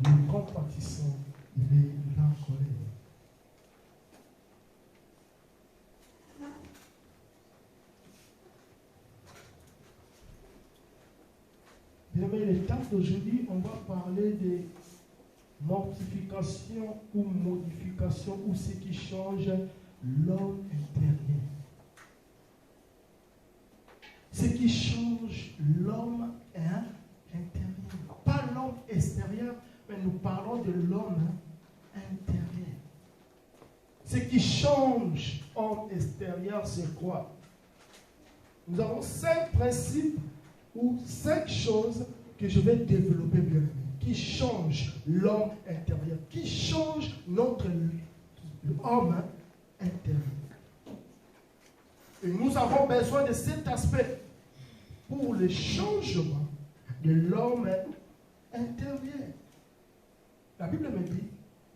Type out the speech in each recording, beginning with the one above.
le compatissant, il est en colère. Bien, mais le temps d'aujourd'hui, on va parler de mortification ou modification ou ce qui change l'homme intérieur. Ce qui change l'homme intérieur. Pas l'homme extérieur, mais nous parlons de l'homme intérieur. Ce qui change l'homme extérieur, c'est quoi? Nous avons 5 principes ou 5 choses que je vais développer bien, qui changent l'homme intérieur, qui changent notre homme intérieur. Et nous avons besoin de cet aspect pour le changement de l'homme intérieur. La Bible me dit,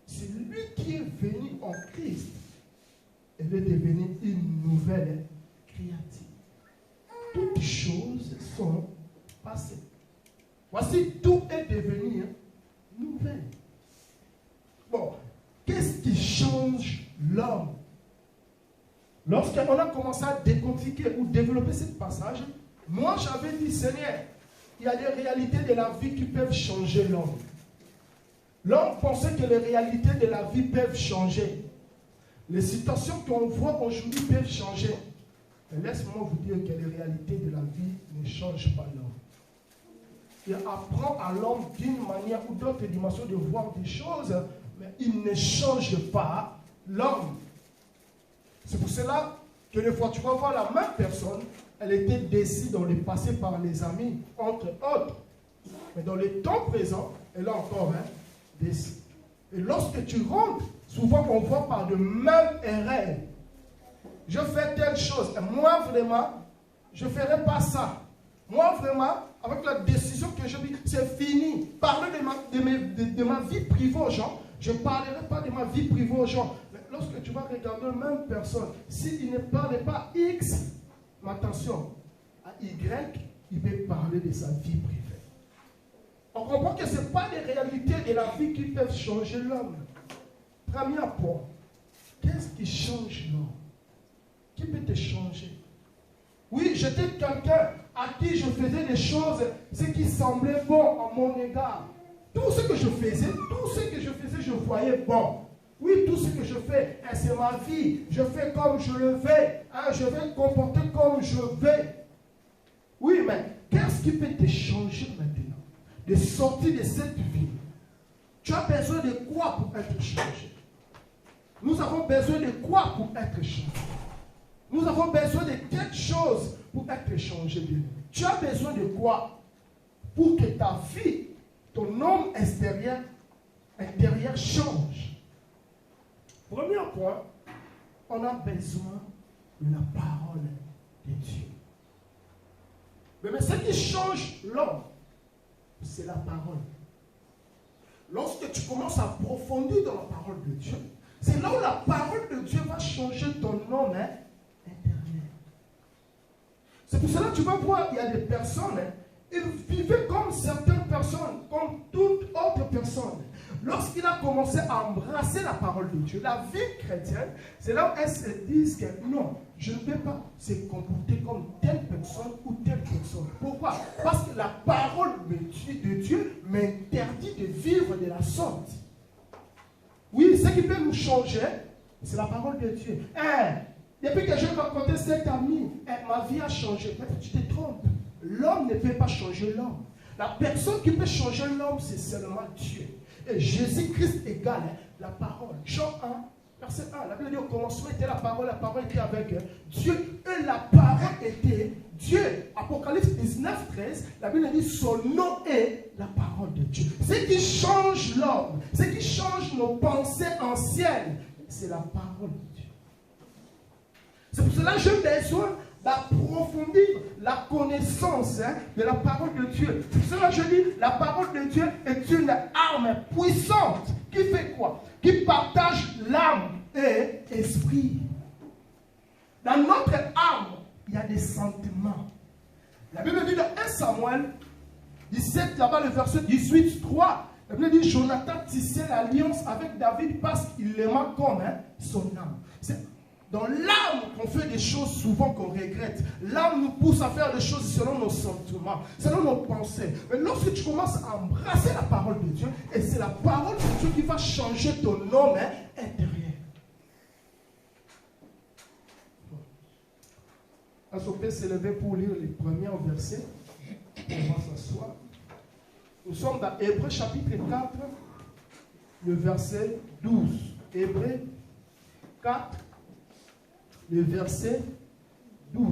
c'est lui qui est venu en Christ, elle est devenue une nouvelle créature. Toutes choses sont passées. Voici, tout est devenu nouvelle. Bon, qu'est-ce qui change l'homme? Lorsqu'on a commencé à décortiquer ou développer ce passage, moi j'avais dit, Seigneur, il y a des réalités de la vie qui peuvent changer l'homme. L'homme pensait que les réalités de la vie peuvent changer. Les situations qu'on voit aujourd'hui peuvent changer. Mais laisse-moi vous dire que les réalités de la vie ne changent pas l'homme. Il apprend à l'homme d'une manière ou d'autre dimension de voir des choses, mais il ne change pas l'homme. C'est pour cela que des fois tu vas voir la même personne, elle était décide dans le passé par les amis, entre autres. Mais dans le temps présent, elle est encore décide. Et lorsque tu rentres, souvent on voit par de mêmes erreurs. Je fais telle chose, et moi vraiment, je ne ferai pas ça. Moi vraiment, avec la décision que je dis, c'est fini. Parler de ma vie privée aux gens, je ne parlerai pas de ma vie privée aux gens. Mais lorsque tu vas regarder la même personne, s'il ne parle pas X, mais attention, à Y, il peut parler de sa vie privée. On comprend que ce n'est pas les réalités de la vie qui peuvent changer l'homme. Premier point, qu'est-ce qui change l'homme? Qui peut te changer? Oui, j'étais quelqu'un à qui je faisais des choses, ce qui semblait bon à mon égard. Tout ce que je faisais, je voyais bon. Oui, tout ce que je fais, c'est ma vie. Je fais comme je le veux. Je vais me comporter comme je veux. Oui, mais qu'est-ce qui peut te changer maintenant? De sortir de cette vie. Tu as besoin de quoi pour être changé? Nous avons besoin de quoi pour être changé? Nous avons besoin de quelque chose pour être changé. Tu as besoin de quoi pour que ta vie, ton homme intérieur change? Premier point, on a besoin de la parole de Dieu. Mais ce qui change l'homme, c'est la parole. Lorsque tu commences à approfondir dans la parole de Dieu, c'est là où la parole de Dieu va changer ton homme intérieur. C'est pour cela que tu vas voir, il y a des personnes, ils vivaient comme certaines personnes, comme toute autre personne. Lorsqu'il a commencé à embrasser la parole de Dieu, la vie chrétienne, c'est là où elles se disent que non, je ne peux pas se comporter comme telle personne ou telle personne. Pourquoi? Parce que la parole de Dieu m'interdit de vivre de la sorte. Oui, ce qui peut nous changer, c'est la parole de Dieu. Depuis que j'ai rencontré cet ami, ma vie a changé. Mais tu te trompes. L'homme ne peut pas changer l'homme. La personne qui peut changer l'homme, c'est seulement Dieu. Et Jésus-Christ égale la parole. Jean 1, verset 1. La Bible dit au commencement était la parole était avec Dieu. Et la parole était Dieu. Apocalypse 19, 13. La Bible dit son nom est la parole de Dieu. Ce qui change l'homme, ce qui change nos pensées anciennes, c'est la parole de Dieu. C'est pour cela que j'ai besoin d'approfondir la connaissance de la parole de Dieu. C'est pour cela que je dis, la parole de Dieu est une arme puissante qui fait quoi? Qui partage l'âme et l'esprit. Dans notre âme, il y a des sentiments. La Bible dit dans 1 Samuel 17, là-bas le verset 18, 3, La Bible dit Jonathan tissait l'alliance avec David parce qu'il l'aima comme son âme. C'est dans l'âme qu'on fait des choses souvent qu'on regrette. L'âme nous pousse à faire des choses selon nos sentiments, selon nos pensées. Mais lorsque tu commences à embrasser la parole de Dieu, et c'est la parole de Dieu qui va changer ton homme intérieur. Est-ce qu'on peut s'élever pour lire les premiers versets? On va s'asseoir. Nous sommes dans Hébreux chapitre 4, le verset 12. Hébreux 4, le verset 12.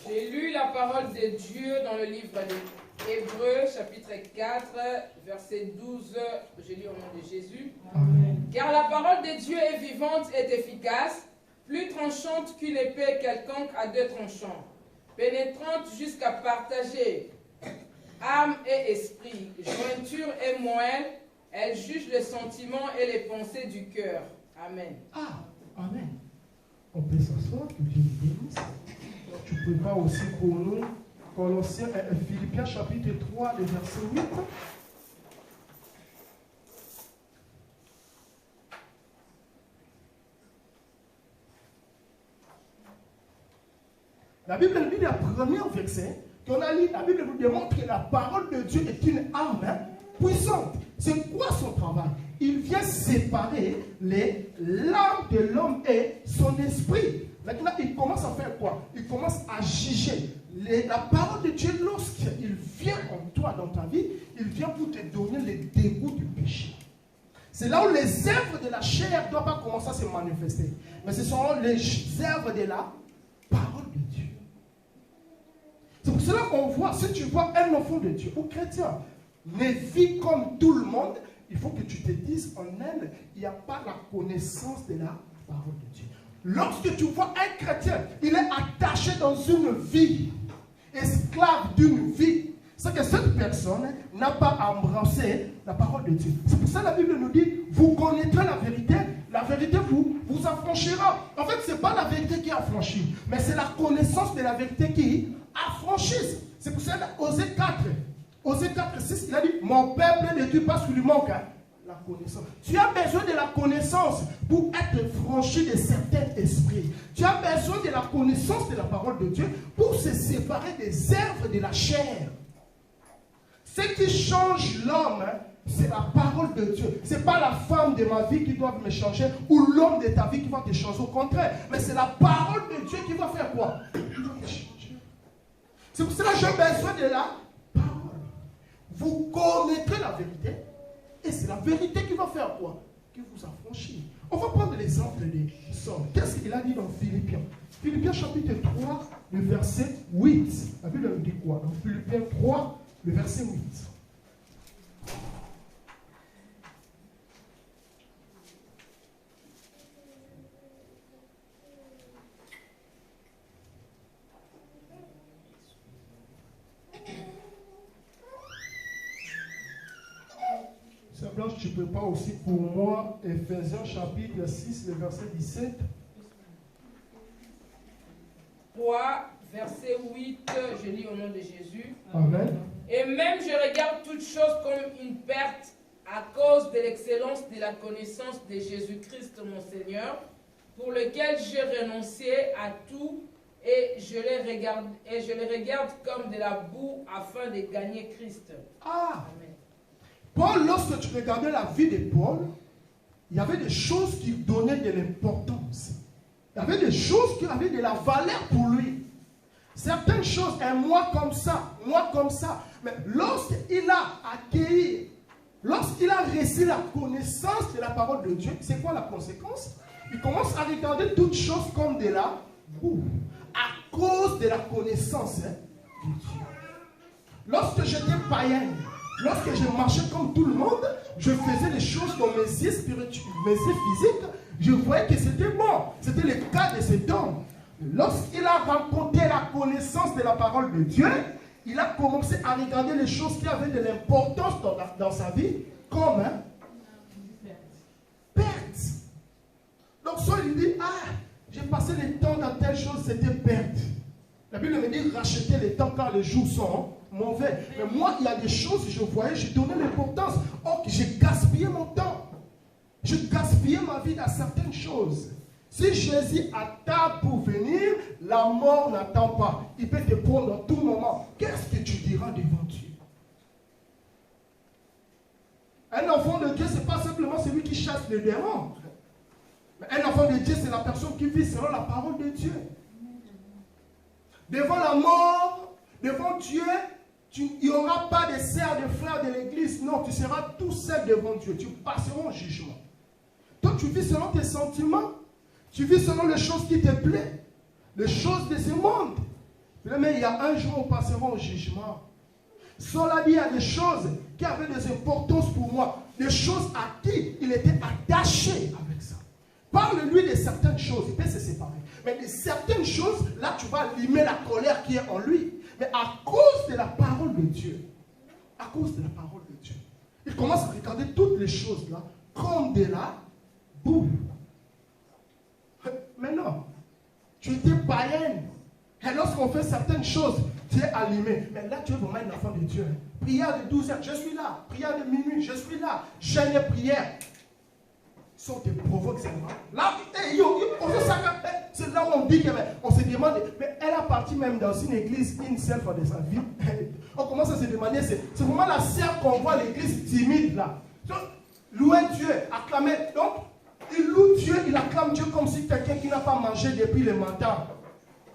J'ai lu la parole de Dieu dans le livre de Hébreux, chapitre 4, verset 12. Je lis au nom de Jésus. Amen. Car la parole de Dieu est vivante et efficace, plus tranchante qu'une épée quelconque à deux tranchants, pénétrante jusqu'à partager âme et esprit, jointure et moelle, elle juge les sentiments et les pensées du cœur. Amen. Ah, amen. On peut s'asseoir, que Dieu nous bénisse. Tu peux pas aussi pour nous, Colossiens, Philippiens chapitre 3, le verset 8. La Bible nous dit, le premier verset qu'on a lu, la Bible nous démontre que la parole de Dieu est une arme puissante. C'est quoi son travail? Il vient séparer l'âme de l'homme et son esprit. Maintenant, il commence à faire quoi? Il commence à juger. La parole de Dieu, lorsqu'il vient en toi, dans ta vie, il vient pour te donner les dégoûts du péché. C'est là où les œuvres de la chair ne doivent pas commencer à se manifester. Mais ce sont les œuvres de la parole de Dieu. C'est pour cela qu'on voit, si tu vois un enfant de Dieu ou chrétien, ne vit comme tout le monde, il faut que tu te dises en elle, il n'y a pas la connaissance de la parole de Dieu. Lorsque tu vois un chrétien, il est attaché dans une vie, esclave d'une vie, c'est que cette personne n'a pas embrassé la parole de Dieu. C'est pour ça que la Bible nous dit, vous connaîtrez la vérité vous affranchira. En fait, ce n'est pas la vérité qui affranchit, mais c'est la connaissance de la vérité qui affranchit. C'est pour ça qu'Osée 4, Osée 4, 6, il a dit, mon peuple ne tue pas ce qui lui manque. La connaissance. Tu as besoin de la connaissance pour être franchi de certains esprits. Tu as besoin de la connaissance de la parole de Dieu pour se séparer des œuvres de la chair. Ce qui change l'homme, c'est la parole de Dieu. Ce n'est pas la femme de ma vie qui doit me changer ou l'homme de ta vie qui va te changer. Au contraire, mais c'est la parole de Dieu qui va faire quoi? Qui va te changer. C'est pour cela que j'ai besoin de la parole. Vous connaîtrez la vérité. Et c'est la vérité qui va faire quoi? Qui vous affranchit. On va prendre l'exemple de Saul. Qu'est-ce qu'il a dit dans Philippiens? Philippiens chapitre 3, le verset 8. La Bible nous dit quoi? Dans Philippiens 3, le verset 8. Blanche, tu ne peux pas aussi pour moi, Ephésiens chapitre 6, le verset 17. 3, verset 8, je lis au nom de Jésus. Amen. Et même je regarde toutes choses comme une perte à cause de l'excellence de la connaissance de Jésus-Christ mon Seigneur, pour lequel j'ai renoncé à tout et je les regarde comme de la boue afin de gagner Christ. Ah! Amen. Paul, lorsque tu regardais la vie de Paul, il y avait des choses qui donnaient de l'importance. Il y avait des choses qui avaient de la valeur pour lui. Certaines choses, un moi comme ça. Mais lorsqu'il a accueilli, lorsqu'il a reçu la connaissance de la parole de Dieu, c'est quoi la conséquence? Il commence à regarder toutes choses comme de la boue, à cause de la connaissance de Dieu. Lorsque j'étais païen, lorsque je marchais comme tout le monde, je faisais les choses dans mes yeux spirituels, mes yeux physiques, je voyais que c'était bon. C'était le cas de cet homme. Lorsqu'il a rencontré la connaissance de la parole de Dieu, il a commencé à regarder les choses qui avaient de l'importance dans sa vie comme perte. Donc soit il dit, ah, j'ai passé le temps dans telle chose, c'était perte. La Bible me dit racheter les temps car les jours sont mauvais. Mais moi, il y a des choses, je voyais, je donnais l'importance. Or, j'ai gaspillé mon temps. Je gaspillais ma vie dans certaines choses. Si Jésus attend pour venir, la mort n'attend pas. Il peut te prendre à tout moment. Qu'est-ce que tu diras devant Dieu? Un enfant de Dieu, ce n'est pas simplement celui qui chasse les démons. Mais un enfant de Dieu, c'est la personne qui vit selon la parole de Dieu. Devant la mort, devant Dieu, il n'y aura pas de sœurs, de frères de l'église. Non, tu seras tout seul devant Dieu. Tu passeras au jugement. Toi, tu vis selon tes sentiments. Tu vis selon les choses qui te plaisent. Les choses de ce monde. Mais il y a un jour, on passera au jugement. Cela dit, il y a des choses qui avaient des importances pour moi. Des choses à qui il était attaché avec ça. Parle-lui de certaines choses. Il peut se séparer. Mais de certaines choses, là, tu vas allumer la colère qui est en lui. Mais à cause de la parole de Dieu, à cause de la parole de Dieu, il commence à regarder toutes les choses là comme de la boue. Mais non, tu étais païenne. Et lorsqu'on fait certaines choses, tu es allumé. Mais là, tu es vraiment un enfant de Dieu. Prière de 12 heures, je suis là. Prière de minuit, je suis là. Jeûne et prière. Si on te provoque seulement. Là, c'est là où on dit qu'on se demande. Mais elle a parti même dans une église, une seule fois de sa vie. On commence à se demander, c'est vraiment la sœur qu'on voit l'église timide là. Donc, louer Dieu, acclamer. Donc, il loue Dieu, il acclame Dieu comme si quelqu'un qui n'a pas mangé depuis le matin.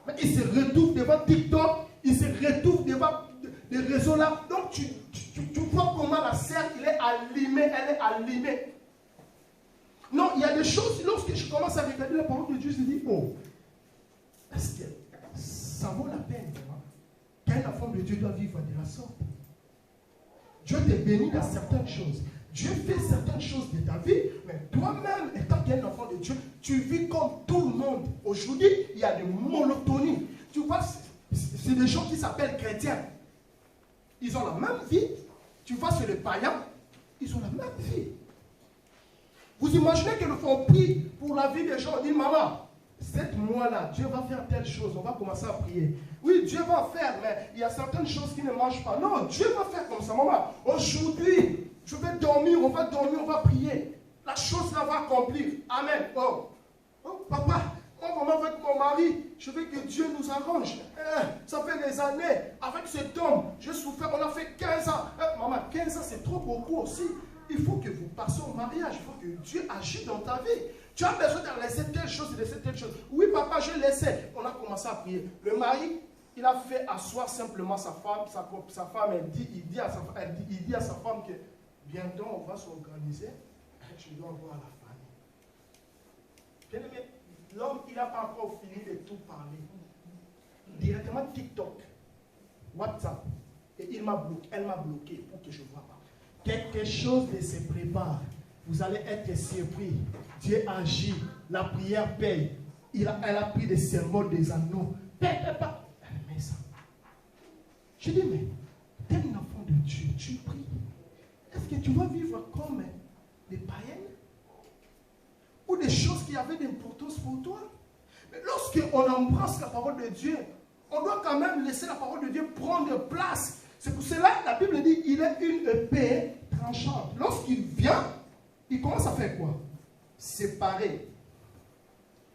Mais il se retrouve devant TikTok, il se retrouve devant les réseaux là. Donc, tu vois comment la sœur, il est allumée, elle est allumée. Non, il y a des choses, lorsque je commence à regarder la parole de Dieu, je dis, oh, est-ce que ça vaut la peine qu'un enfant de Dieu doit vivre de la sorte? Dieu te bénit dans certaines choses. Dieu fait certaines choses de ta vie, mais toi-même, étant qu'un enfant de Dieu, tu vis comme tout le monde. Aujourd'hui, il y a des monotonies. Tu vois, c'est des gens qui s'appellent chrétiens. Ils ont la même vie. Tu vois, c'est les païens, ils ont la même vie. Vous imaginez que nous faisons prier pour la vie des gens. On dit, maman, 7 mois-là, Dieu va faire telle chose. On va commencer à prier. Oui, Dieu va faire, mais il y a certaines choses qui ne marchent pas. Non, Dieu va faire comme ça, maman. Aujourd'hui, je vais dormir, on va prier. La chose là va accomplir. Amen. Oh, papa, moi, avec mon mari, je veux que Dieu nous arrange. Ça fait des années. Avec cet homme, j'ai souffert. On a fait 15 ans. Maman, 15 ans, c'est trop beaucoup aussi. Il faut que vous passiez au mariage. Il faut que Dieu agisse dans ta vie. Tu as besoin de laisser telle chose, de laisser telle chose. Oui, papa, je laissais. On a commencé à prier. Le mari, il a fait asseoir simplement sa femme. Sa femme, il dit à sa femme que bientôt on va s'organiser. Je dois voir la famille. Bien aimé, l'homme, il n'a pas encore fini de tout parler. Directement TikTok, WhatsApp. Et elle m'a bloqué pour que je ne vois pas. Quelque chose ne se prépare. Vous allez être surpris. Dieu agit. La prière paye. Elle a pris des symboles, des anneaux. Paye pas. Elle met ça. Je dis, mais t'es un enfant de Dieu. Tu pries. Est-ce que tu vas vivre comme des païennes? Ou des choses qui avaient d'importance pour toi? Mais lorsqu'on embrasse la parole de Dieu, on doit quand même laisser la parole de Dieu prendre place. C'est pour cela que la Bible dit qu'il est une épée tranchante. Lorsqu'il vient, il commence à faire quoi? Séparer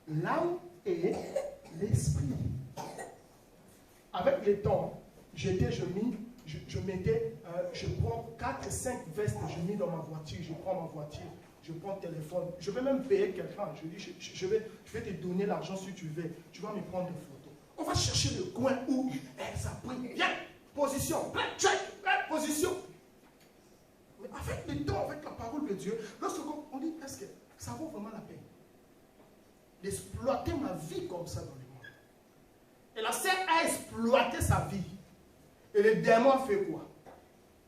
l'âme et l'esprit. Avec le temps, je prends 4-5 vestes, je mets dans ma voiture, je prends ma voiture, je prends le téléphone, je vais même payer quelqu'un, je dis, je vais te donner l'argent si tu veux, tu vas me prendre des photos. On va chercher le coin où elle s'apprend. Viens! Position, check, position. Mais avec le temps, avec la parole de Dieu, lorsqu'on dit, est-ce que ça vaut vraiment la peine d'exploiter ma vie comme ça dans le monde? Et la sœur a exploité sa vie. Et les démons ont fait quoi?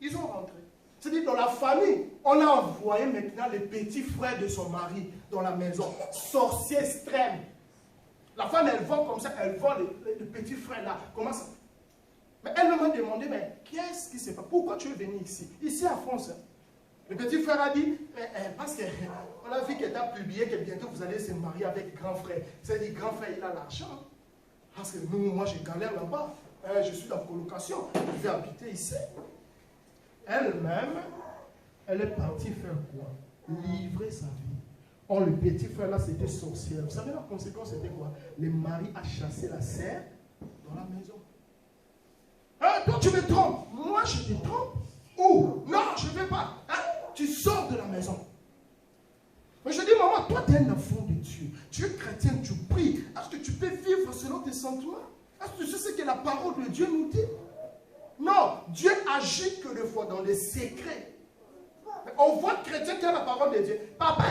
Ils ont rentré. C'est-à-dire dans la famille, on a envoyé maintenant les petits frères de son mari dans la maison. Sorcier extrême. La femme, elle vend comme ça, elle vend les petits frères là. Comment ça? Mais elle m'a demandé, mais qu'est-ce qui se passe? Pourquoi tu es venu ici? Ici à France. Le petit frère a dit, parce qu'on a vu qu'elle a publié que bientôt vous allez se marier avec grand frère. C'est-à-dire, grand frère, il a l'argent. Parce que moi, je galère là-bas. Je suis en colocation. Je vais habiter ici. Elle-même, elle est partie faire quoi? Livrer sa vie. Or, le petit frère là, c'était sorcière. Vous savez, la conséquence, c'était quoi? Le mari a chassé la sœur dans la maison. Hein, toi, tu me trompes. Moi, je te trompe. Ou, non, je ne vais pas. Hein? Tu sors de la maison. Mais je dis, maman, toi, tu es un enfant de Dieu. Tu es chrétien, tu pries. Est-ce que tu peux vivre selon tes sentiments? Est-ce que tu sais ce que la parole de Dieu nous dit? Non, Dieu agit que des fois dans les secrets. On voit chrétien qui a la parole de Dieu. Papa,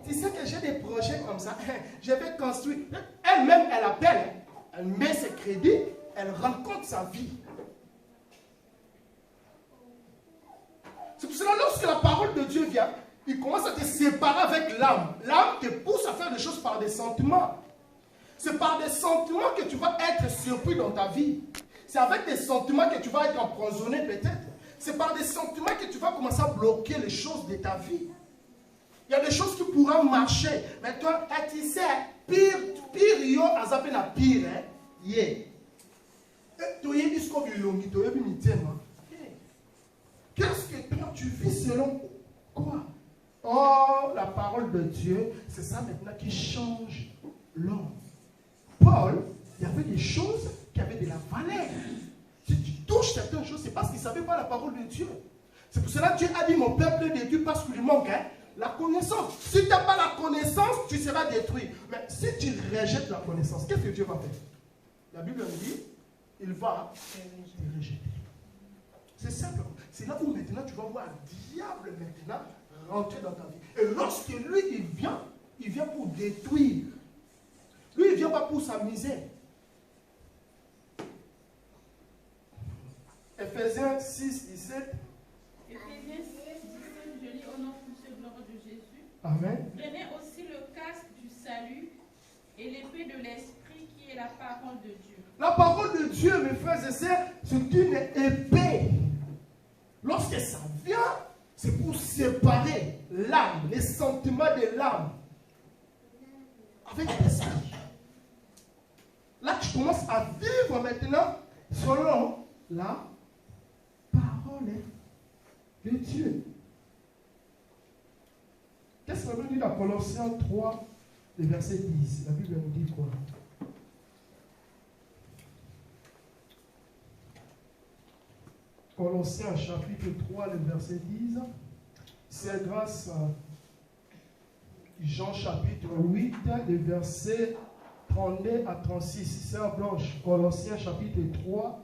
tu sais que j'ai des projets comme ça. Je vais construire. Elle-même, elle appelle. Elle met ses crédits. Elle rencontre sa vie. C'est pour cela, lorsque la parole de Dieu vient, il commence à te séparer avec l'âme. L'âme te pousse à faire des choses par des sentiments. C'est par des sentiments que tu vas être surpris dans ta vie. C'est avec des sentiments que tu vas être emprisonné peut-être. C'est par des sentiments que tu vas commencer à bloquer les choses de ta vie. Il y a des choses qui pourront marcher. Mais toi, tu sais, pire, yo, azape na pire, yeah. Qu'est-ce que toi, tu vis selon quoi? Oh, la parole de Dieu, c'est ça maintenant qui change l'homme. Paul, il y avait des choses qui avaient de la valeur. Si tu touches certaines choses, c'est parce qu'il ne savait pas la parole de Dieu. C'est pour cela que Dieu a dit, mon peuple est détruit parce qu'il lui manque la connaissance. Si tu n'as pas la connaissance, tu seras détruit. Mais si tu rejettes la connaissance, qu'est-ce que Dieu va faire? La Bible nous dit, il va te rejeter. C'est simple. C'est là où maintenant tu vas voir un diable maintenant rentrer dans ta vie. Et lorsque lui, il vient pour détruire. Lui, il ne vient pas pour s'amuser. Ephésiens 6, 17. Ephésiens 6, 17, je lis au nom de gloire de Jésus. Amen. Prenez aussi le casque du salut et l'épée de l'esprit qui est la parole de Dieu. La parole de Dieu, mes frères et sœurs, c'est une épée. Lorsque ça vient, c'est pour séparer l'âme, les sentiments de l'âme avec l'esprit. Là, tu commences à vivre maintenant selon la parole de Dieu. Qu'est-ce que ça veut dire dans Colossiens 3, le verset 10? La Bible nous dit quoi? Colossiens chapitre 3, le verset 10. C'est grâce à Jean chapitre 8, le verset 32 à 36. Sœur Blanche, Colossiens chapitre 3,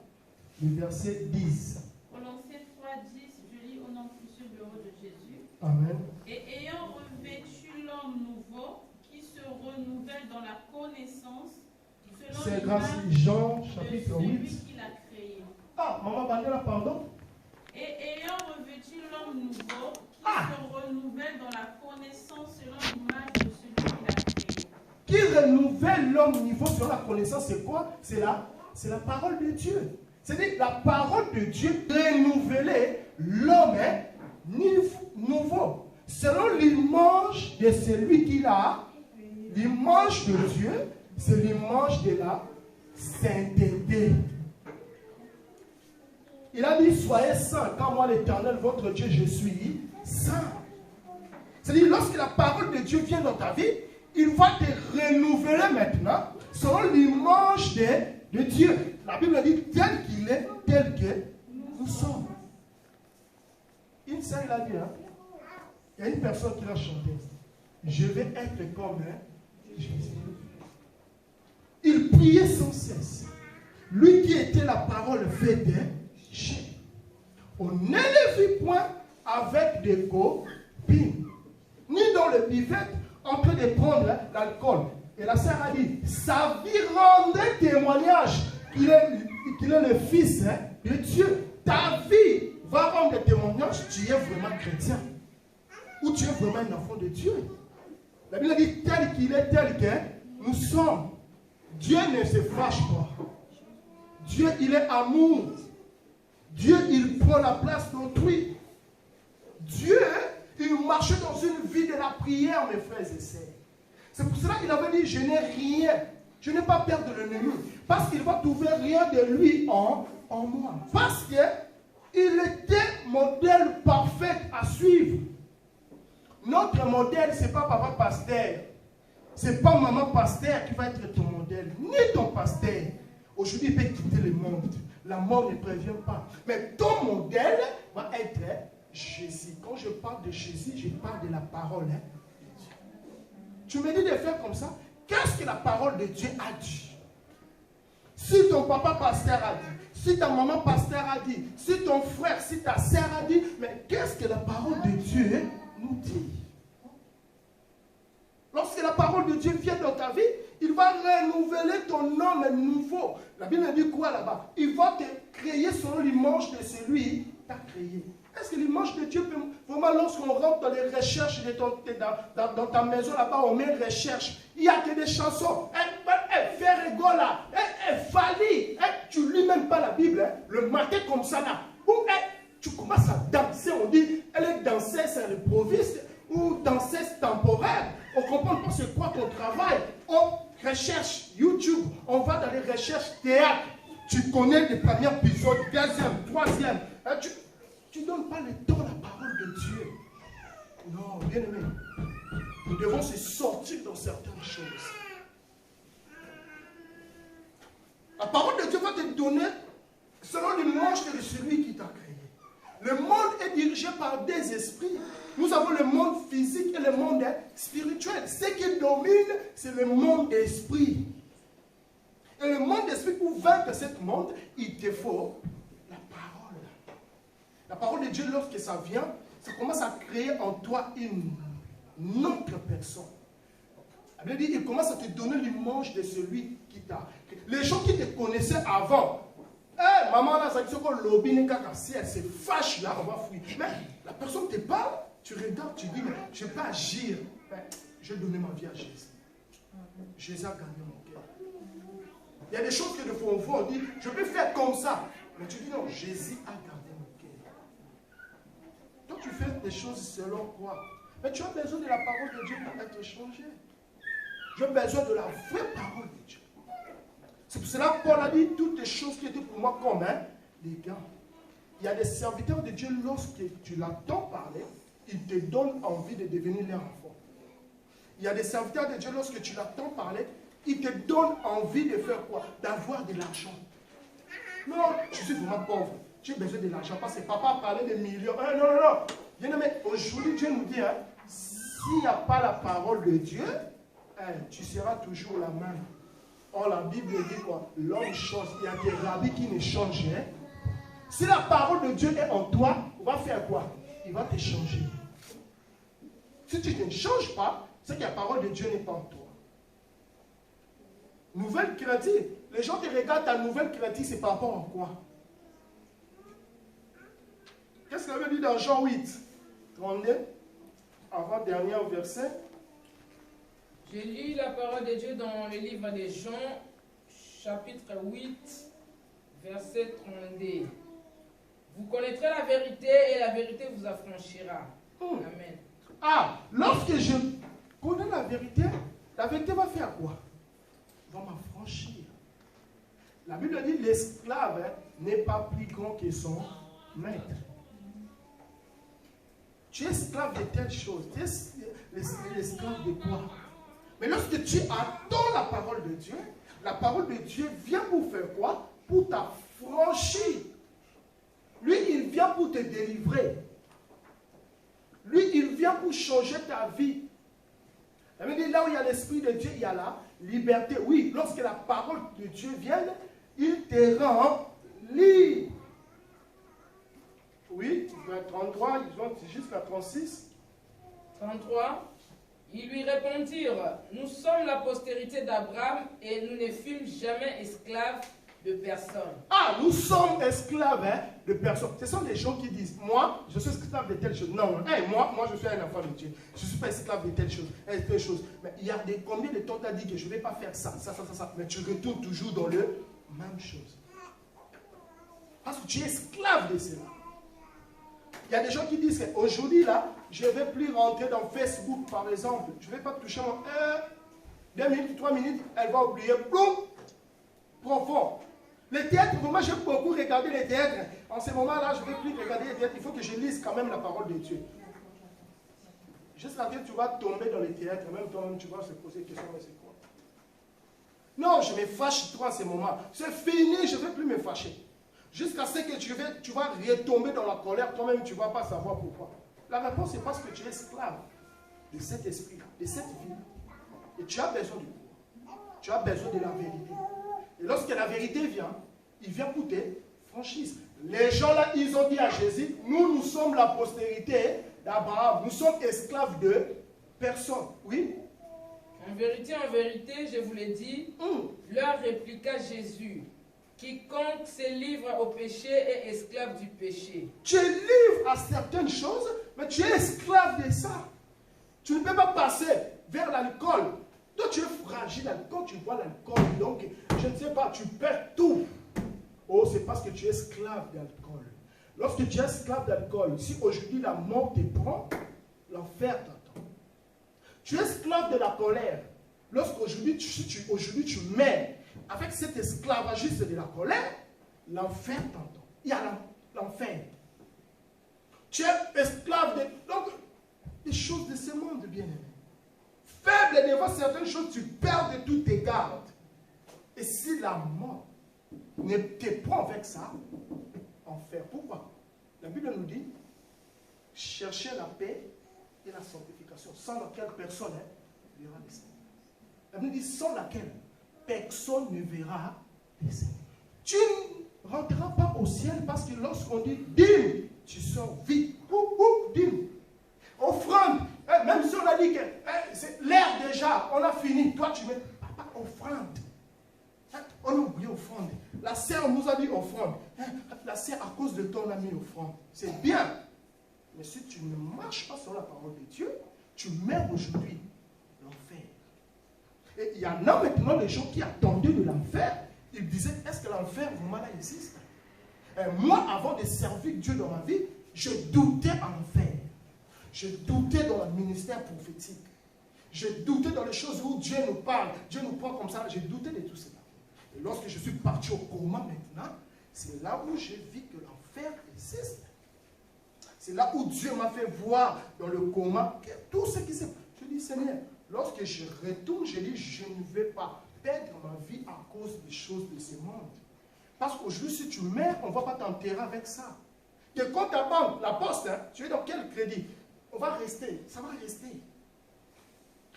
le verset 10. Colossiens 3, 10, je lis au nom précieux de Jésus. Amen. Et ayant revêtu l'homme nouveau, qui se renouvelle dans la connaissance, selon Jean chapitre 8. Qui l'a créé. Ah, maman Bandela, pardon. Et ayant revêtu l'homme nouveau, qui se renouvelle dans la connaissance selon l'image de celui qui l'a créé. Qui renouvelle l'homme nouveau selon la connaissance, c'est quoi? C'est la parole de Dieu. C'est-à-dire la parole de Dieu renouveler l'homme nouveau. Selon l'image de celui qu'il a, l'image de Dieu, c'est l'image de la sainteté. Il a dit, soyez saints, car moi l'Éternel, votre Dieu, je suis saint. C'est-à-dire, lorsque la parole de Dieu vient dans ta vie, il va te renouveler maintenant selon l'image de Dieu. La Bible dit, tel qu'il est, tel que nous sommes. Une sœur, il a dit, il y a une personne qui l'a chanté, je vais être comme Jésus. Il priait sans cesse. Lui qui était la parole faite, on ne le vit point avec des copines, ni dans le buvette en train de prendre l'alcool. Et la sœur a dit, sa vie rendait témoignage qu'il est le fils de Dieu. Ta vie va rendre témoignage, tu es vraiment chrétien. Ou tu es vraiment un enfant de Dieu. La Bible dit, tel qu'il est, tel que nous sommes. Dieu ne se fâche pas. Dieu, il est amour. Dieu, il prend la place d'autrui. Dieu, il marchait dans une vie de la prière, mes frères et sœurs. C'est pour cela qu'il avait dit, je n'ai rien. Je n'ai pas peur de l'ennemi. Parce qu'il va trouver rien de lui en moi. Parce qu'il était modèle parfait à suivre. Notre modèle, ce n'est pas papa pasteur. Ce n'est pas maman pasteur qui va être ton modèle. Ni ton pasteur. Aujourd'hui, il peut quitter le monde. La mort ne prévient pas. Mais ton modèle va être Jésus. Quand je parle de Jésus, je parle de la parole de Dieu. Tu me dis de faire comme ça. Qu'est-ce que la parole de Dieu a dit? Si ton papa pasteur a dit, si ta maman pasteur a dit, si ton frère, si ta sœur a dit, mais qu'est-ce que la parole de Dieu nous dit? Lorsque la parole de Dieu vient dans ta vie, il va renouveler ton homme nouveau. La Bible dit quoi là-bas? Il va te créer selon l'image de celui qui t'a créé. Est-ce que l'image de Dieu peut... Vraiment, lorsqu'on rentre dans les recherches dans ta maison là-bas, on met recherche. Il n'y a que des chansons. Ferregola, Fali. Tu lis même pas la Bible. Hein? Le matin comme ça là. Où tu commences à danser. On dit, elle est danseuse improviste ou danseuse temporaire. On ne comprend pas c'est quoi ton travail. On recherche YouTube. On va dans les recherches théâtre. Tu connais les premiers épisodes, deuxième, troisième. Tu ne donnes pas le temps à la parole de Dieu. Non, bien aimé. Nous devons se sortir dans certaines choses. La parole de Dieu va te donner selon l'image de celui qui t'a créé. Le monde est dirigé par des esprits. Nous avons le monde physique et le monde spirituel. Ce qui domine, c'est le monde d'esprit. Et le monde d'esprit, pour vaincre ce monde, il te faut la parole. La parole de Dieu, lorsque ça vient, ça commence à créer en toi une autre personne. La Bible dit, il commence à te donner l'image de celui qui t'a. Les gens qui te connaissaient avant, maman, là, ça dit que l'obine, si elle se fâche, là, on va fuir. Mais la personne te parle, tu regardes, tu dis, mais je ne vais pas agir. Je vais donner ma vie à Jésus. Jésus a gagné mon cœur. Il y a des choses que nous faisons, on dit, je peux faire comme ça. Mais tu dis, non, Jésus a gardé mon cœur. Toi, tu fais des choses selon quoi? Mais tu as besoin de la parole de Dieu pour être changé. Tu as besoin de la vraie parole de Dieu. C'est pour cela que Paul a dit toutes les choses qui étaient pour moi comme des gants. Il y a des serviteurs de Dieu, lorsque tu l'entends parler, ils te donnent envie de devenir leur enfant. Il y a des serviteurs de Dieu, lorsque tu l'entends parler, ils te donnent envie de faire quoi? D'avoir de l'argent. Non, je suis vraiment pauvre. J'ai besoin de l'argent parce que papa parlait de millions. Non, non, non. Bien aimé, aujourd'hui, Dieu nous dit, s'il n'y a pas la parole de Dieu, tu seras toujours la même. Or, la Bible dit quoi? L'homme change. Il y a des rabbis qui ne changent. Si la parole de Dieu est en toi, on va faire quoi? Il va te changer. Si tu ne changes pas, c'est que la parole de Dieu n'est pas en toi. Nouvelle créature. Les gens qui regardent ta nouvelle créature, c'est par rapport à quoi? Qu'est-ce qu'elle veut dire dans Jean 8, 32, avant-dernier verset? J'ai lu la parole de Dieu dans le livre de Jean, chapitre 8, verset 32. Vous connaîtrez la vérité et la vérité vous affranchira. Amen. Ah, lorsque je connais la vérité va faire quoi? Va m'affranchir. La Bible dit l'esclave n'est pas plus grand que son maître. Tu es esclave de telle chose. Tu es l'esclave de quoi? Mais lorsque tu attends la parole de Dieu, la parole de Dieu vient pour faire quoi? Pour t'affranchir. Lui, il vient pour te délivrer. Lui, il vient pour changer ta vie. La Bible dit, là où il y a l'Esprit de Dieu, il y a la liberté. Oui, lorsque la parole de Dieu vient, il te rend libre. Oui, 33, ils vont jusqu'à 36. 33. Ils lui répondirent, nous sommes la postérité d'Abraham et nous ne fûmes jamais esclaves de personne. Ah, nous sommes esclaves de personne. Ce sont des gens qui disent, moi, je suis esclave de telle chose. Non, moi, je suis un enfant de Dieu. Je ne suis pas esclave de telle chose. Telle chose. Mais il y a combien de temps tu as dit que je ne vais pas faire ça. Mais tu retournes toujours dans le même chose. Parce que tu es esclave de cela. Il y a des gens qui disent qu'aujourd'hui, là, je ne vais plus rentrer dans Facebook, par exemple. Je ne vais pas toucher mon 2 minutes, 3 minutes, elle va oublier. Boum! profond. Les théâtres, moi j'ai beaucoup regardé les théâtres. En ce moment-là, je ne vais plus regarder les théâtres. Il faut que je lise quand même la parole de Dieu. Jusqu'à ce que tu vas tomber dans les théâtres, même toi-même tu vas se poser des questions, mais c'est quoi? Non, je me fâche trop en ce moment. C'est fini, je ne vais plus me fâcher. Jusqu'à ce que tu vas retomber dans la colère, toi-même tu ne vas pas savoir pourquoi. La réponse c'est parce que tu es esclave de cet esprit, de cette vie. Et tu as besoin du pouvoir. Tu as besoin de la vérité. Et lorsque la vérité vient, il vient pour tes franchises. Les gens là, ils ont dit à Jésus, nous sommes la postérité d'Abraham. Nous sommes esclaves de personne. Oui? En vérité, je vous l'ai dit, leur répliqua Jésus. Quiconque se livre au péché est esclave du péché. Tu es libre à certaines choses, mais tu es esclave de ça. Tu ne peux pas passer vers l'alcool. Toi, tu es fragile. Quand tu bois l'alcool, donc, je ne sais pas, tu perds tout. Oh, c'est parce que tu es esclave d'alcool. Lorsque tu es esclave d'alcool, si aujourd'hui la mort te prend, l'enfer t'attend. Tu es esclave de la colère. Lorsqu'aujourd'hui tu mets avec cet esclavagisme de la colère, l'enfer t'attend. Il y a l'enfer. Tu es esclave donc, des choses de ce monde, bien-aimé. Faible devant certaines choses, tu perds de toutes tes gardes. Et si la mort ne te prend avec ça, enfer. Pourquoi? La Bible nous dit, cherchez la paix et la sanctification, sans laquelle personne ne verra le Seigneur. La Bible dit, sans laquelle personne ne verra le Seigneur. Tu ne rentreras pas au ciel parce que lorsqu'on dit dîme, tu sors vite. Dîme. Offrande. Même si on a dit que c'est l'air déjà, on a fini. Toi, tu mets papa, offrande. On a oublié offrande. La sœur nous a dit offrande. La sœur, à cause de ton ami, offrande. C'est bien. Mais si tu ne marches pas sur la parole de Dieu, tu mets aujourd'hui l'enfer. Et il y en a maintenant des gens qui attendaient de l'enfer. Ils disaient, est-ce que l'enfer vraiment là existe? Moi, avant de servir Dieu dans ma vie, je doutais en enfer. Je doutais dans le ministère prophétique. Je doutais dans les choses où Dieu nous parle. Dieu nous prend comme ça. Je doutais de tout cela. Et lorsque je suis parti au coma maintenant, c'est là où j'ai vu que l'enfer existe. C'est là où Dieu m'a fait voir dans le coma que tout ce qui s'est passé. Je dis, Seigneur, lorsque je retourne, je dis, je ne vais pas perdre ma vie à cause des choses de ce monde. Parce qu'aujourd'hui, si tu meurs, on ne va pas t'enterrer avec ça. Que quand ta banque, la poste, tu es dans quel crédit? On va rester, ça va rester.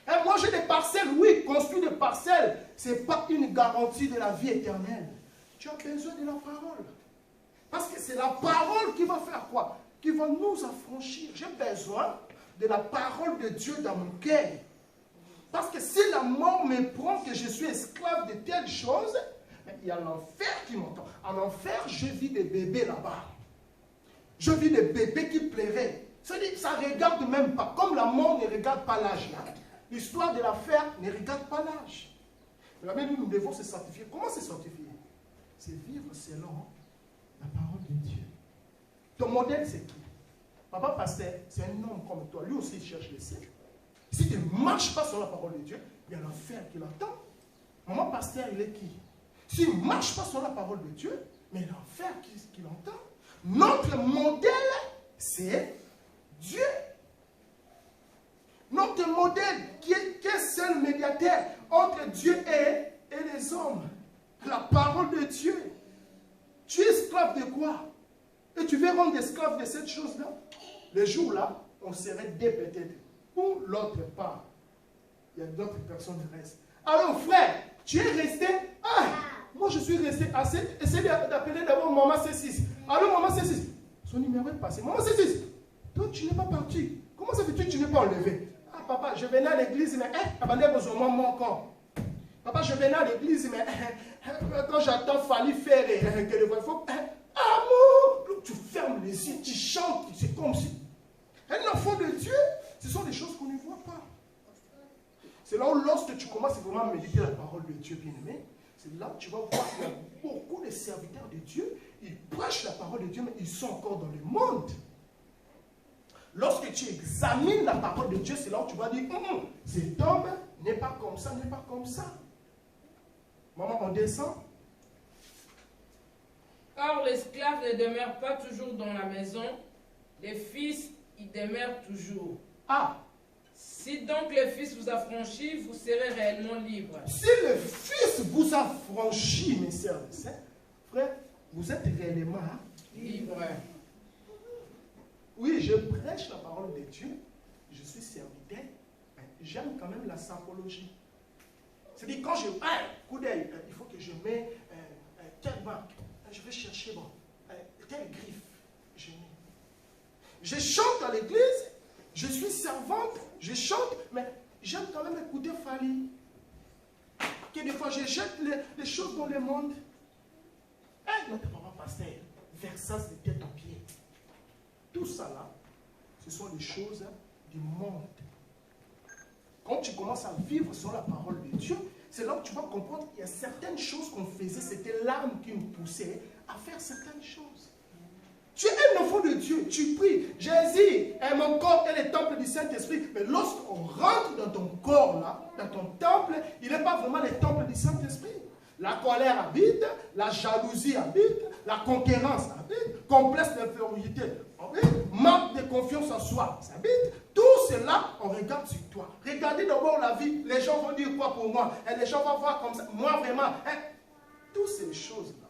Et moi, j'ai des parcelles, oui, construire des parcelles, ce n'est pas une garantie de la vie éternelle. Tu as besoin de la parole. Parce que c'est la parole qui va faire quoi? Qui va nous affranchir. J'ai besoin de la parole de Dieu dans mon cœur. Parce que si la mort me prend, que je suis esclave de telles choses, il y a l'enfer qui m'entend. En enfer, je vis des bébés là-bas. Je vis des bébés qui pleuraient. C'est-à-dire que ça ne regarde même pas. Comme la mort ne regarde pas l'âge là. L'histoire de l'affaire ne regarde pas l'âge. Mais nous devons se sanctifier. Comment se sanctifier? C'est vivre selon la parole de Dieu. Ton modèle, c'est qui? Papa pasteur, c'est un homme comme toi. Lui aussi, il cherche le ciel. Si tu ne marches pas sur la parole de Dieu, il y a l'enfer qui l'attend. Maman pasteur, il est qui? S'il ne marche pas sur la parole de Dieu, mais l'enfer qui l'entend. Notre modèle, c'est Dieu. Notre modèle, qui est seul médiateur entre Dieu et les hommes. La parole de Dieu. Tu es esclave de quoi? Et tu veux rendre esclave de cette chose-là? Les jours-là, on serait deux peut-être. Ou l'autre part. Il y a d'autres personnes qui restent. Alors frère, tu es resté. Moi je suis resté assez. Essaye d'appeler d'abord maman C6. Alors maman C6. Son numéro est passé. Maman C6. Toi tu n'es pas parti. Comment ça fait-tu que tu n'es pas enlevé? Papa, je venais à l'église, mais papa, je venais à l'église, mais quand j'entends Fali faire que le voix, il faut. Amour! Tu fermes les yeux, tu chantes, c'est comme si. Un enfant de Dieu, ce sont des choses qu'on ne voit pas. C'est là où, lorsque tu commences vraiment à méditer la parole de Dieu, bien-aimé, c'est là où tu vas voir qu'il y a beaucoup de serviteurs de Dieu, ils prêchent la parole de Dieu, mais ils sont encore dans le monde. Lorsque tu examines la parole de Dieu, c'est là où tu vas dire, cet homme n'est pas comme ça, n'est pas comme ça. Maman, on descend, Or, l'esclave ne demeure pas toujours dans la maison, les fils y demeurent toujours. Ah, Si donc le Fils vous affranchit, vous serez réellement libre. si le Fils vous a franchi, mes sœurs et sœurs, frère, vous êtes réellement Libre. Oui, je prêche la parole de Dieu, je suis serviteur, mais j'aime quand même la symbologie. C'est-à-dire, quand je coup d'œil, il faut que je mette telle marque, je vais chercher bon, telle griffe, je mets. Je chante à l'église, je suis servante, je chante, mais j'aime quand même écouter Fali. Que des fois, je jette les choses dans le monde. Notre papa pasteur, versas de tête aux pieds. Tout ça là, ce sont des choses du monde. Quand tu commences à vivre sur la parole de Dieu, c'est là que tu vas comprendre qu'il y a certaines choses qu'on faisait, c'était l'âme qui nous poussait à faire certaines choses. Tu es un enfant de Dieu, tu pries. Jésus est mon corps et le temple du Saint-Esprit. Mais lorsqu'on rentre dans ton corps là, dans ton temple, il n'est pas vraiment le temple du Saint-Esprit. La colère habite, la jalousie habite, la conquérance habite, complexe d'infériorité habite, manque de confiance en soi ça habite. Tout cela, on regarde sur toi. Regardez d'abord la vie. Les gens vont dire quoi pour moi? Et les gens vont voir comme ça. Moi vraiment. Toutes ces choses-là,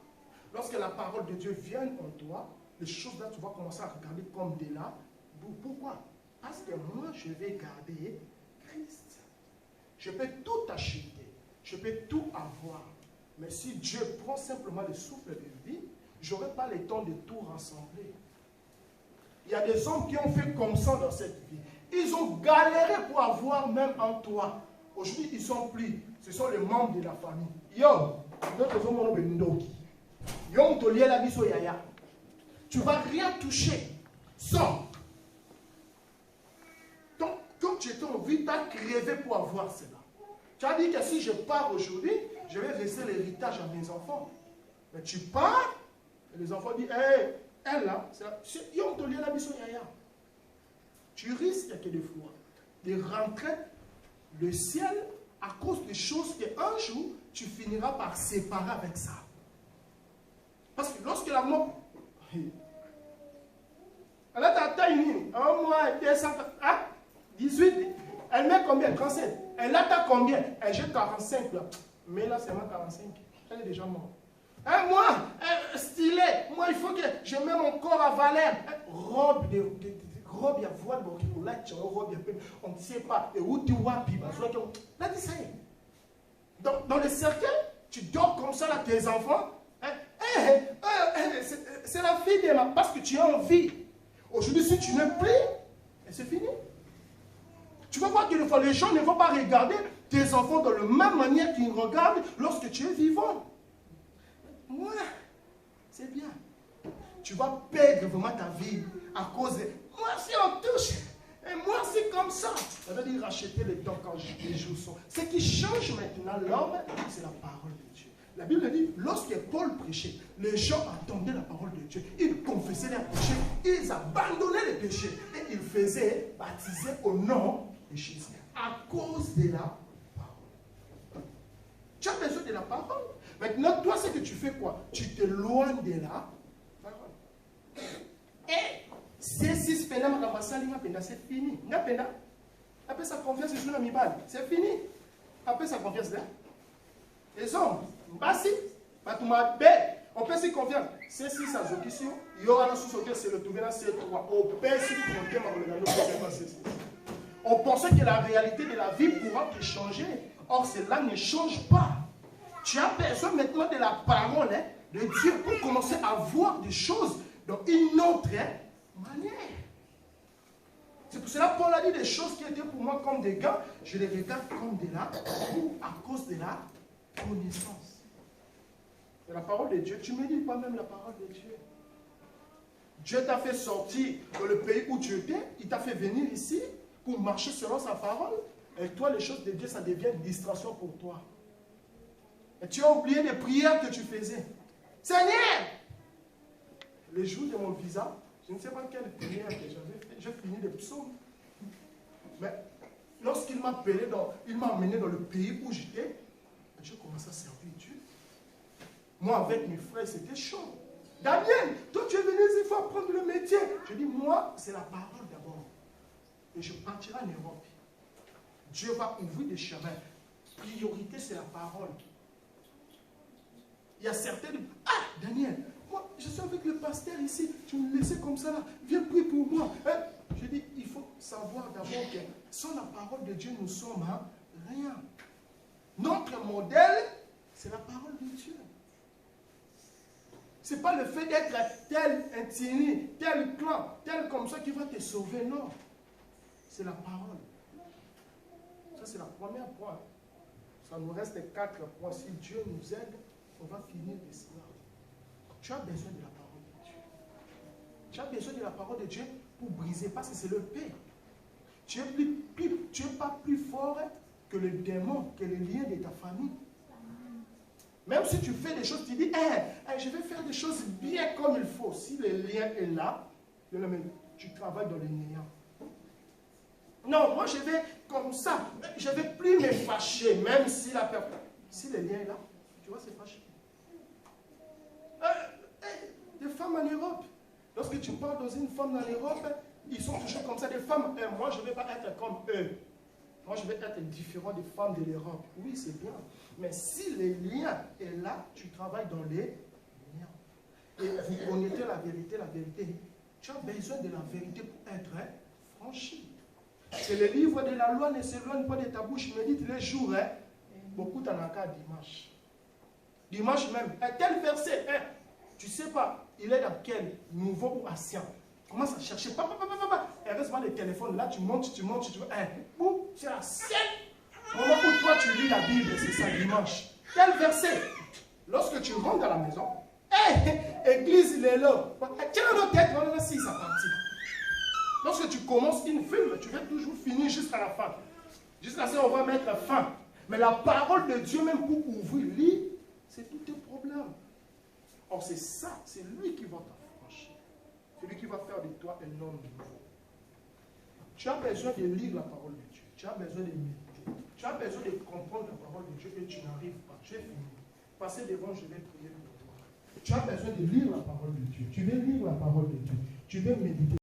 lorsque la parole de Dieu vient en toi, les choses-là, tu vas commencer à regarder comme de là. Pourquoi? Parce que moi, je vais garder Christ. Je peux tout acheter. Je peux tout avoir. Mais si Dieu prend simplement le souffle de vie, je n'aurai pas le temps de tout rassembler. Il y a des hommes qui ont fait comme ça dans cette vie. Ils ont galéré pour avoir même en toi. Aujourd'hui, ils sont plus. Ce sont les membres de la famille. Yo, tu ne vas rien toucher sans. Donc, quand tu étais en vie, tu as crevé pour avoir cela. Tu as dit que si je pars aujourd'hui, je vais laisser l'héritage à mes enfants. Mais tu pars, et les enfants disent, hey, elle là, tu risques des fois de rentrer le ciel à cause des choses qu'un jour, tu finiras par séparer avec ça. Parce que lorsque la mort... Elle a ta taille, 1 mois, 18, elle met combien? 37. Elle a combien? Elle jette 45 là. Mais là, c'est moi 45. Elle est déjà morte. Moi, stylé, moi, il faut que je mette mon corps à valeur. Robe, robe, il y a voile, on ne sait pas. Et où tu vois, là, dis ça. Dans le cercueil, tu dors comme ça, là, tes enfants. C'est la fille de ma... Parce que tu as envie. Aujourd'hui, si tu ne plus, c'est fini. Tu vas voir que des fois, les gens ne vont pas regarder tes enfants de la même manière qu'ils regardent lorsque tu es vivant. Moi, c'est bien. Tu vas perdre vraiment ta vie à cause de... Moi, si on touche, et moi, c'est comme ça. Ça veut dire racheter le temps quand les jours sont... Ce qui change maintenant l'homme, c'est la parole de Dieu. La Bible dit, lorsque Paul prêchait, les gens attendaient la parole de Dieu. Ils confessaient leurs péchés, ils abandonnaient les péchés et ils faisaient baptiser au nom de Jésus. À cause de la parole. Tu as besoin de la parole. Maintenant, toi, ce que tu fais quoi? Tu t'éloignes de la parole. Et c'est si c'est fini. Après sa confiance, c'est fini. Après sa confiance là. Les hommes, on peut s'y confier. C'est si ça joue ici, il y aura un sous-sauteur, c'est le trouver dans ces 3. On peut s'y confier, on pensait que la réalité de la vie pourra te changer. Or, cela ne change pas. Tu as besoin maintenant de la parole de Dieu pour commencer à voir des choses dans une autre manière. C'est pour cela que Paul a dit des choses qui étaient pour moi comme des gars, je les regarde comme de là, à cause de la connaissance. De la parole de Dieu, tu ne me dis pas même la parole de Dieu. Dieu t'a fait sortir dans le pays où tu étais, il t'a fait venir ici pour marcher selon sa parole. Et toi, les choses de Dieu, ça devient une distraction pour toi. Et tu as oublié les prières que tu faisais. Seigneur! Le jour de mon visa, je ne sais pas quelle prière que j'avais fait. J'ai fini des psaumes. Mais lorsqu'il m'a appelé, il m'a emmené dans le pays où j'étais, j'ai commencé à servir Dieu. Moi, avec mes frères, c'était chaud. Daniel, toi tu es venu ici, il faut apprendre le métier. Je dis, moi, c'est la parole d'abord. Et je partirai en Europe. Dieu va ouvrir des chemins. Priorité, c'est la parole. Il y a certains qui disent, ah, Daniel, moi, je suis avec le pasteur ici, tu me laissais comme ça là, viens prier pour moi. Hein? Je dis, il faut savoir d'abord que sans la parole de Dieu, nous sommes rien. Notre modèle, c'est la parole de Dieu. Ce n'est pas le fait d'être tel ethnie, tel clan, tel comme ça qui va te sauver, non. C'est la parole. Ça, c'est la première point. Ça nous reste 4 points. Si Dieu nous aide, on va finir de cela. Tu as besoin de la parole de Dieu. Tu as besoin de la parole de Dieu pour briser, parce que c'est le paix. Tu n'es pas plus fort que le démon, que les liens de ta famille. Même si tu fais des choses, tu dis, je vais faire des choses bien comme il faut. Si le lien est là, tu travailles dans le néant. Non, moi je vais comme ça. Je ne vais plus me fâcher, même si la personne... Si le lien est là, tu vas se fâcher. Des femmes en Europe. Lorsque tu parles dans une femme en Europe, ils sont toujours comme ça. Des femmes, moi je ne vais pas être comme eux. Moi je vais être différent des femmes de l'Europe. Oui, c'est bien. Mais si le lien est là, tu travailles dans les liens. Et vous connaissez la vérité, la vérité. Tu as besoin de la vérité pour être franchi. C'est le livre de la loi ne s'éloigne pas de ta bouche, médite les jours. Beaucoup t'en as qu'à dimanche. Dimanche même. Tel verset, tu ne sais pas, il est dans quel, nouveau ou ancien. Commence à chercher. Et reste-moi le téléphone. Là, tu montes, tu vois. C'est la seule moment où toi tu lis la Bible, c'est ça, dimanche. Tel verset. Lorsque tu rentres dans la maison, église, il est là. Tiens, notre tête, on a 6 à partir. Lorsque tu commences une film, tu vas toujours finir jusqu'à la fin. Jusqu'à ce qu'on va mettre fin. Mais la parole de Dieu, même pour ouvrir, lit, c'est tout un problème. Or, c'est ça, c'est lui qui va t'affranchir. C'est lui qui va faire de toi un homme nouveau. Tu as besoin de lire la parole de Dieu. Tu as besoin de méditer. Tu as besoin de comprendre la parole de Dieu et tu n'arrives pas. Je vais finir. Passez devant, je vais prier pour toi. Tu as besoin de lire la parole de Dieu. Tu veux lire la parole de Dieu. Tu veux méditer.